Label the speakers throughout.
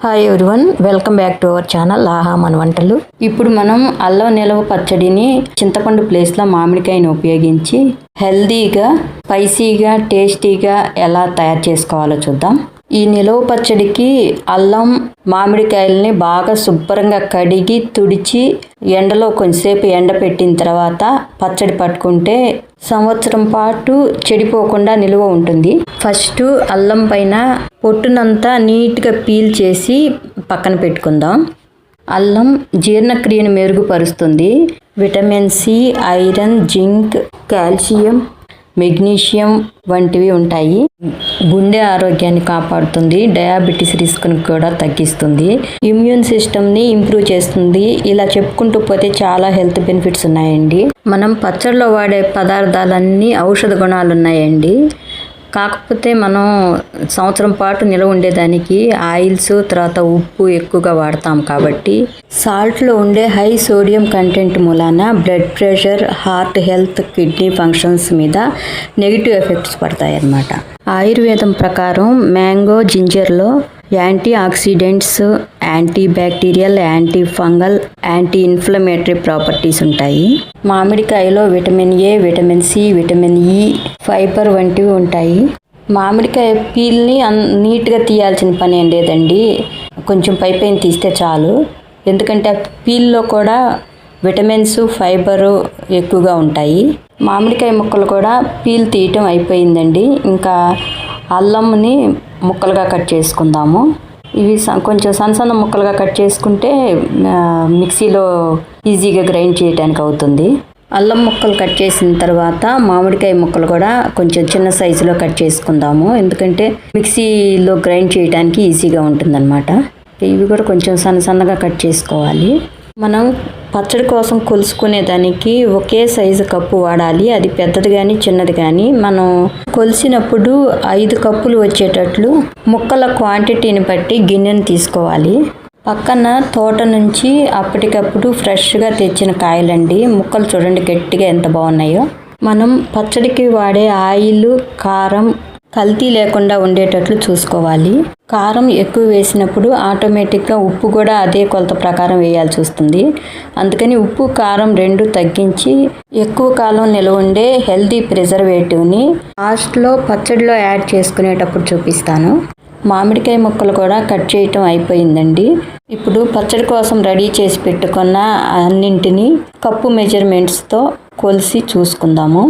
Speaker 1: Hi everyone, welcome back to our channel ఆహా మన వంటలు. ఇప్పుడు మనం అల్లం నిలవ పచ్చడిని చింతపండు ప్లేస్లో మామిడికాయని ఉపయోగించి హెల్దీగా, స్పైసీగా, టేస్టీగా ఎలా తయారు చేసుకోవాలో చూద్దాం. ఈ నిలవ పచ్చడికి అల్లం, మామిడికాయలని బాగా శుభ్రంగా కడిగి తుడిచి ఎండలో కొంచెంసేపు ఎండపెట్టిన తర్వాత పచ్చడి పట్టుకుంటే సంవత్సరం పాటు చెడిపోకుండా నిలువ ఉంటుంది. ఫస్ట్ అల్లం పైన పొట్టునంతా నీట్గా పీల్ చేసి పక్కన పెట్టుకుందాం. అల్లం జీర్ణక్రియను మెరుగుపరుస్తుంది. Vitamin C, iron, zinc, calcium, magnesium వంటివి ఉంటాయి. గుండె ఆరోగ్యాన్ని కాపాడుతుంది. డయాబెటీస్ రిస్క్ని కూడా తగ్గిస్తుంది. ఇమ్యూన్ సిస్టమ్ని ఇంప్రూవ్ చేస్తుంది. ఇలా చెప్పుకుంటూ పోతే చాలా హెల్త్ బెనిఫిట్స్ ఉన్నాయండి. మనం పచ్చడిలో వాడే పదార్థాలన్నీ ఔషధ గుణాలు ఉన్నాయండి. కాకపోతే మనం సంవత్సరం పాటు నిలవ ఉండేదానికి ఆయిల్స్, తర్వాత ఉప్పు ఎక్కువగా వాడతాం కాబట్టి సాల్ట్లో ఉండే హై సోడియం కంటెంట్ మూలాన blood pressure, heart health, kidney functions మీద నెగిటివ్ ఎఫెక్ట్స్ పడతాయి అన్నమాట. ఆయుర్వేదం ప్రకారం మ్యాంగో, జింజర్లో antioxidants, antibacterial, antifungal, anti inflammatory properties ఉంటాయి. మామిడికాయలో vitamin A, vitamin C, vitamin E, fibre వంటివి ఉంటాయి. మామిడికాయ పీల్ని నీట్గా తీయాల్సిన పని ఏం లేదండి. కొంచెం పైపైన తీస్తే చాలు. ఎందుకంటే ఆ పీల్లో కూడా విటమిన్స్, ఫైబరు ఎక్కువగా ఉంటాయి. మామిడికాయ ముక్కలు కూడా పీల్ తీయటం అయిపోయిందండి. ఇంకా అల్లంని ముక్కలుగా కట్ చేసుకుందాము. ఇవి కొంచెం సన్న ముక్కలుగా కట్ చేసుకుంటే మిక్సీలో ఈజీగా గ్రైండ్ చేయడానికి అవుతుంది. అల్లం ముక్కలు కట్ చేసిన తర్వాత మామిడికాయ ముక్కలు కూడా కొంచెం చిన్న సైజులో కట్ చేసుకుందాము. ఎందుకంటే మిక్సీలో గ్రైండ్ చేయడానికి ఈజీగా ఉంటుందన్నమాట. ఇవి కూడా కొంచెం సన్నగా కట్ చేసుకోవాలి. మనం పచ్చడి కోసం కొలుసుకునే దానికి ఒకే సైజు కప్పు వాడాలి. అది పెద్దది కానీ చిన్నది కానీ మనం కొలిసినప్పుడు 5 కప్పులు వచ్చేటట్లు ముక్కల క్వాంటిటీని బట్టి గిన్నెను తీసుకోవాలి. పక్కన తోట నుంచి అప్పటికప్పుడు ఫ్రెష్గా తెచ్చిన కాయలండి. ముక్కలు చూడండి గట్టిగా ఎంత బాగున్నాయో. మనం పచ్చడికి వాడే ఆయిల్, కారం కల్తీ లేకుండా ఉండేటట్లు చూసుకోవాలి. కారం ఎక్కువ వేసినప్పుడు ఆటోమేటిక్గా ఉప్పు కూడా అదే కొలత ప్రకారం వేయాల్సి వస్తుంది. అందుకని ఉప్పు, కారం 2 తగ్గించి ఎక్కువ కాలం నిలవ ఉండే హెల్తీ ప్రిజర్వేటివ్ని లాస్ట్లో పచ్చడిలో యాడ్ చేసుకునేటప్పుడు చూపిస్తాను. మామిడికాయ ముక్కలు కూడా కట్ చేయటం అయిపోయిందండి. ఇప్పుడు పచ్చడి కోసం రెడీ చేసి పెట్టుకున్న అన్నింటినీ కప్పు మెజర్మెంట్స్తో కొలిసి చూసుకుందాము.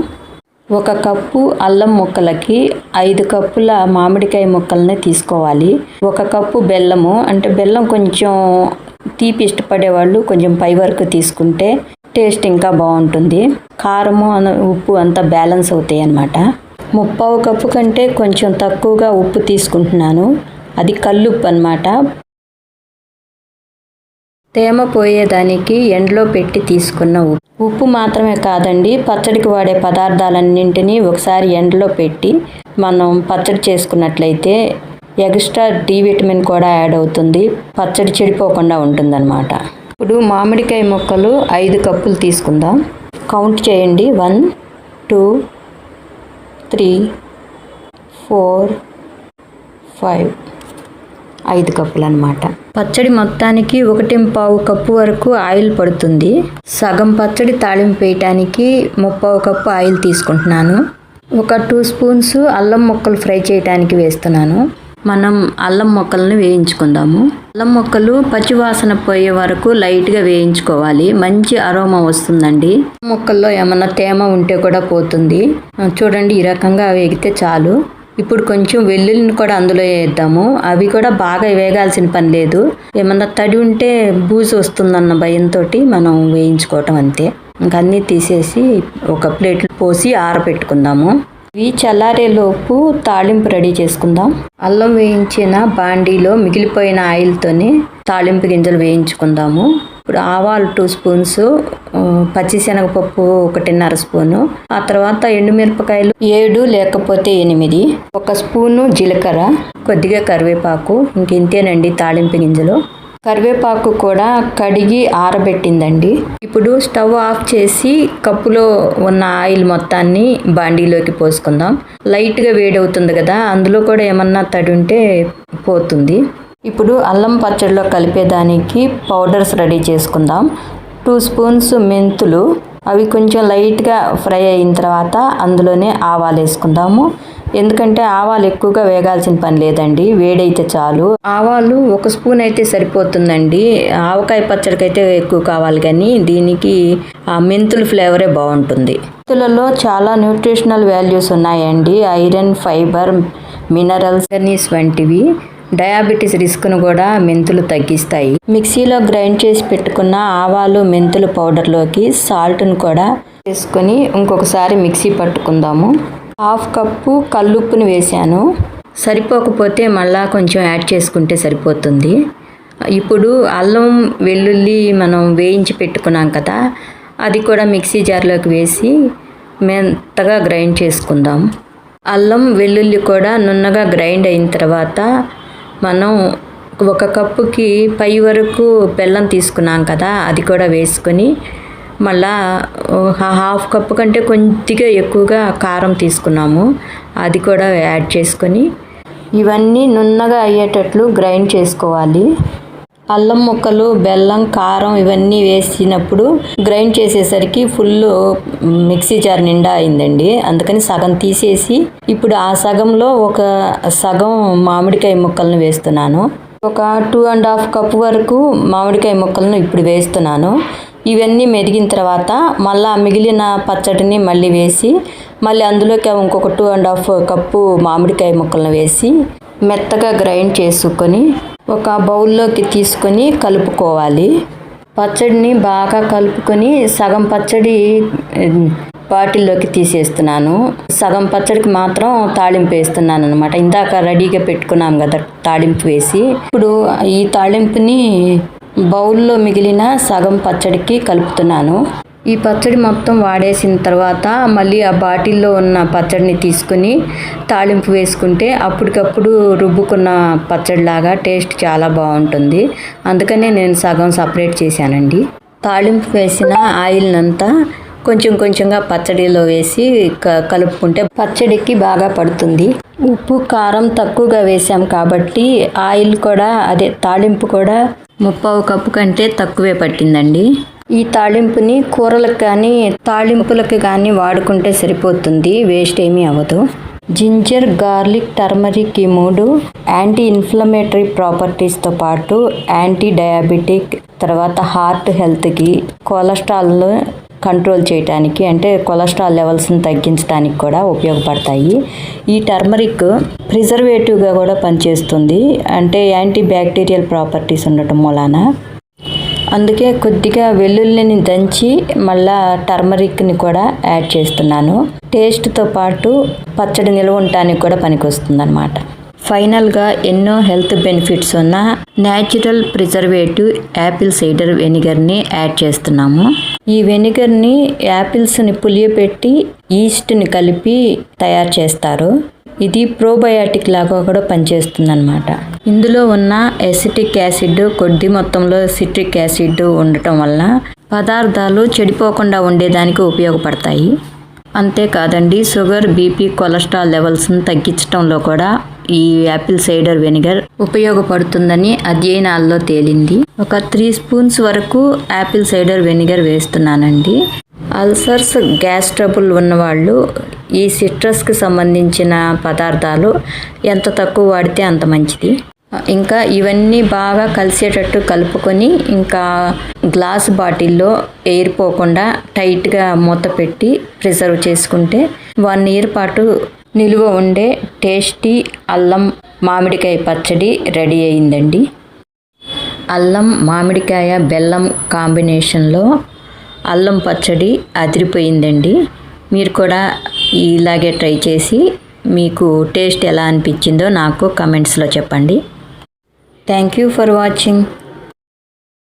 Speaker 1: 1 కప్పు అల్లం ముక్కలకి 5 కప్పుల మామిడికాయ ముక్కల్ని తీసుకోవాలి. 1 కప్పు బెల్లము, అంటే బెల్లం కొంచెం తీపి ఇష్టపడే వాళ్ళు కొంచెం పై వరకు తీసుకుంటే టేస్ట్ ఇంకా బాగుంటుంది. కారము, ఉప్పు అంతా బ్యాలెన్స్ అవుతాయి అన్నమాట. 1/2 కప్పు కంటే కొంచెం తక్కువగా ఉప్పు తీసుకుంటున్నాను. అది కల్లుప్పు అన్నమాట. తేమ పోయేదానికి ఎండలో పెట్టి తీసుకున్న ఉప్పు మాత్రమే కాదండి, పచ్చడికి వాడే పదార్థాలన్నింటినీ ఒకసారి ఎండలో పెట్టి మనం పచ్చడి చేసుకున్నట్లయితే ఎక్స్ట్రా డి విటమిన్ కూడా యాడ్ అవుతుంది. పచ్చడి చెడిపోకుండా ఉంటుందన్నమాట. ఇప్పుడు మామిడికాయ ముక్కలు 5 కప్పులు తీసుకుందాం. కౌంట్ చేయండి. 1 2 3 4 5 5 కప్పులు అన్నమాట. పచ్చడి మొత్తానికి 1.25 కప్పు వరకు ఆయిల్ పడుతుంది. సగం పచ్చడి తాళింపు వేయటానికి 1/2 కప్పు ఆయిల్ తీసుకుంటున్నాను. 1 2 స్పూన్స్ అల్లం ముక్కలు ఫ్రై చేయడానికి వేస్తున్నాను. మనం అల్లం ముక్కలను వేయించుకుందాము. అల్లం ముక్కలు పచ్చివాసన పోయే వరకు లైట్గా వేయించుకోవాలి. మంచి అరోమా వస్తుందండి. ముక్కల్లో ఏమన్నా తేమ ఉంటే కూడా పోతుంది. చూడండి, ఈ రకంగా వేగితే చాలు. ఇప్పుడు కొంచెం వెల్లుల్లిని కూడా అందులో వేద్దాము. అవి కూడా బాగా వేగాల్సిన పని లేదు. ఏమన్నా తడి ఉంటే బూజు వస్తుందన్న భయంతో మనం వేయించుకోవటం అంతే. ఇంకా అన్నీ తీసేసి ఒక ప్లేట్లో పోసి ఆరబెట్టుకుందాము. ఇవి చల్లారేలోపు తాళింపు రెడీ చేసుకుందాం. అల్లం వేయించిన బాండీలో మిగిలిపోయిన ఆయిల్తోని తాళింపు గింజలు వేయించుకుందాము. ఇప్పుడు ఆవాలు 2 స్పూన్స్, పచ్చిశనగపప్పు 1.5 స్పూను, ఆ తర్వాత ఎండుమిరపకాయలు 7 లేకపోతే 8, 1 స్పూను జీలకర్ర, కొద్దిగా కరివేపాకు. ఇంతేనండి తాళింపు గింజలు. కరివేపాకు కూడా కడిగి ఆరబెట్టిందండి. ఇప్పుడు స్టవ్ ఆఫ్ చేసి కప్పులో ఉన్న ఆయిల్ మొత్తాన్ని బాండీలోకి పోసుకుందాం. లైట్గా వేడవుతుంది కదా, అందులో కూడా ఏమన్నా తడి ఉంటే పోతుంది. ఇప్పుడు అల్లం పచ్చడిలో కలిపేదానికి పౌడర్స్ రెడీ చేసుకుందాం. 2 స్పూన్స్ మెంతులు, అవి కొంచెం లైట్గా ఫ్రై అయిన తర్వాత అందులోనే ఆవాలు వేసుకుందాము. ఎందుకంటే ఆవాలు ఎక్కువగా వేగాల్సిన పని లేదండి, వేడైతే చాలు. ఆవాలు 1 స్పూన్ అయితే సరిపోతుందండి. ఆవకాయ పచ్చడికి అయితే ఎక్కువ కావాలి, కానీ దీనికి మెంతుల ఫ్లేవరే బాగుంటుంది. మెంతులలో చాలా న్యూట్రిషనల్ వాల్యూస్ ఉన్నాయండి. ఐరన్, ఫైబర్, మినరల్స్ వంటివి. డయాబెటీస్ రిస్క్ను కూడా మెంతులు తగ్గిస్తాయి. మిక్సీలో గ్రైండ్ చేసి పెట్టుకున్న ఆవాలు మెంతులు పౌడర్లోకి సాల్ట్ను కూడా వేసుకొని ఇంకొకసారి మిక్సీ పట్టుకుందాము. 1/2 కప్పు కల్లుప్పుని వేసాను. సరిపోకపోతే మళ్ళా కొంచెం యాడ్ చేసుకుంటే సరిపోతుంది. ఇప్పుడు అల్లం వెల్లుల్లి మనం వేయించి పెట్టుకున్నాం కదా, అది కూడా మిక్సీ జార్లోకి వేసి మెత్తగా గ్రైండ్ చేసుకుందాం. అల్లం వెల్లుల్లి కూడా నున్నగా గ్రైండ్ అయిన తర్వాత మనం 1 కప్పుకి పై వరకు బెల్లం తీసుకున్నాం కదా, అది కూడా వేసుకొని మళ్ళా 1/2 కప్పు కంటే కొద్దిగా ఎక్కువగా కారం తీసుకున్నాము, అది కూడా యాడ్ చేసుకొని ఇవన్నీ నున్నగా అయ్యేటట్లు గ్రైండ్ చేసుకోవాలి. అల్లం ముక్కలు, బెల్లం, కారం ఇవన్నీ వేసినప్పుడు గ్రైండ్ చేసేసరికి ఫుల్ మిక్సీ జార్ నిండా అయిందండి. అందుకని సగం తీసేసి ఇప్పుడు ఆ సగంలో ఒక సగం మామిడికాయ ముక్కలను వేస్తున్నాను. ఒక 2.5 కప్పు వరకు మామిడికాయ ముక్కలను ఇప్పుడు వేస్తున్నాను. ఇవన్నీ మెరిగిన తర్వాత మళ్ళీ మిగిలిన పచ్చడిని మళ్ళీ వేసి మళ్ళీ అందులోకి ఇంకొక 2.5 కప్పు మామిడికాయ ముక్కలను వేసి మెత్తగా గ్రైండ్ చేసుకొని ఒక బౌల్లోకి తీసుకొని కలుపుకోవాలి. పచ్చడిని బాగా కలుపుకొని సగం పచ్చడి బాటిల్లోకి తీసేస్తున్నాను. సగం పచ్చడికి మాత్రం తాళింపు వేస్తున్నాను అనమాట. ఇందాక రెడీగా పెట్టుకున్నాం కదా తాళింపు వేసి, ఇప్పుడు ఈ తాళింపుని బౌల్లో మిగిలిన సగం పచ్చడికి కలుపుతున్నాను. ఈ పచ్చడి మొత్తం వాడేసిన తర్వాత మళ్ళీ ఆ బాటిల్లో ఉన్న పచ్చడిని తీసుకుని తాళింపు వేసుకుంటే అప్పటికప్పుడు రుబ్బుకున్న పచ్చడిలాగా టేస్ట్ చాలా బాగుంటుంది. అందుకనే నేను సగం సపరేట్ చేశానండి. తాళింపు వేసిన ఆయిల్నంతా కొంచెం కొంచెంగా పచ్చడిలో వేసి కలుపుకుంటే పచ్చడికి బాగా పడుతుంది. ఉప్పు, కారం తక్కువగా వేసాం కాబట్టి ఆయిల్ కూడా తాళింపు కూడా 1/2 కప్పు కంటే తక్కువే పట్టిందండి. ఈ తాళింపుని కూరలకు కానీ తాళింపులకు కానీ వాడుకుంటే సరిపోతుంది, వేస్ట్ ఏమీ అవ్వదు. జింజర్, గార్లిక్, టర్మరిక్ ఈ 3 యాంటీ ఇన్ఫ్లమేటరీ ప్రాపర్టీస్తో పాటు యాంటీ డయాబెటిక్, తర్వాత హార్ట్ హెల్త్కి, కొలెస్ట్రాల్ను కంట్రోల్ చేయడానికి అంటే కొలెస్ట్రాల్ లెవెల్స్ని తగ్గించడానికి కూడా ఉపయోగపడతాయి. ఈ టర్మరిక్ ప్రిజర్వేటివ్గా కూడా పనిచేస్తుంది, అంటే యాంటీ బ్యాక్టీరియల్ ప్రాపర్టీస్ ఉండటం మూలాన. అందుకే కొద్దిగా వెల్లుల్లిని దంచి మళ్ళా టర్మరిక్ని కూడా యాడ్ చేస్తున్నాను. టేస్ట్తో పాటు పచ్చడి నిల్వ ఉండటానికి కూడా పనికొస్తుంది అన్నమాట. ఫైనల్గా ఎన్నో హెల్త్ బెనిఫిట్స్ ఉన్న న్యాచురల్ ప్రిజర్వేటివ్ యాపిల్ సైడర్ వెనిగర్ని యాడ్ చేస్తున్నాము. ఈ వెనిగర్ని యాపిల్స్ని పులియపెట్టి ఈస్ట్ని కలిపి తయారు చేస్తారు. ఇది ప్రోబయాటిక్ లాగా కూడా పనిచేస్తుంది అన్నమాట. ఇందులో ఉన్న ఎసిటిక్ యాసిడ్, కొద్ది మొత్తంలో సిట్రిక్ యాసిడ్ ఉండటం వల్ల పదార్థాలు చెడిపోకుండా ఉండేదానికి ఉపయోగపడతాయి. అంతేకాదండి, షుగర్, బీపీ, కొలెస్ట్రాల్ లెవెల్స్ని తగ్గించడంలో కూడా ఈ యాపిల్ సైడర్ వెనిగర్ ఉపయోగపడుతుందని అధ్యయనాల్లో తేలింది. ఒక 3 స్పూన్స్ వరకు యాపిల్ సైడర్ వెనిగర్ వేస్తున్నానండి. అల్సర్స్, గ్యాస్ ట్రబుల్ ఉన్నవాళ్ళు ఈ సిట్రస్కి సంబంధించిన పదార్థాలు ఎంత తక్కువ వాడితే అంత మంచిది. ఇంకా ఇవన్నీ బాగా కలిసేటట్టు కలుపుకొని ఇంకా గ్లాస్ బాటిల్లో ఎయిర్ పోకుండా టైట్గా మూత పెట్టి ప్రిజర్వ్ చేసుకుంటే 1 ఇయర్ పాటు నిలువ ఉండే టేస్టీ అల్లం మామిడికాయ పచ్చడి రెడీ అయిందండి. అల్లం, మామిడికాయ, బెల్లం కాంబినేషన్లో అల్లం పచ్చడి అదిరిపోయిందండి. మీరు కూడా ఇలాగే ట్రై చేసి మీకు టేస్ట్ ఎలా అనిపించిందో నాకు కమెంట్స్లో చెప్పండి. Thank you for watching.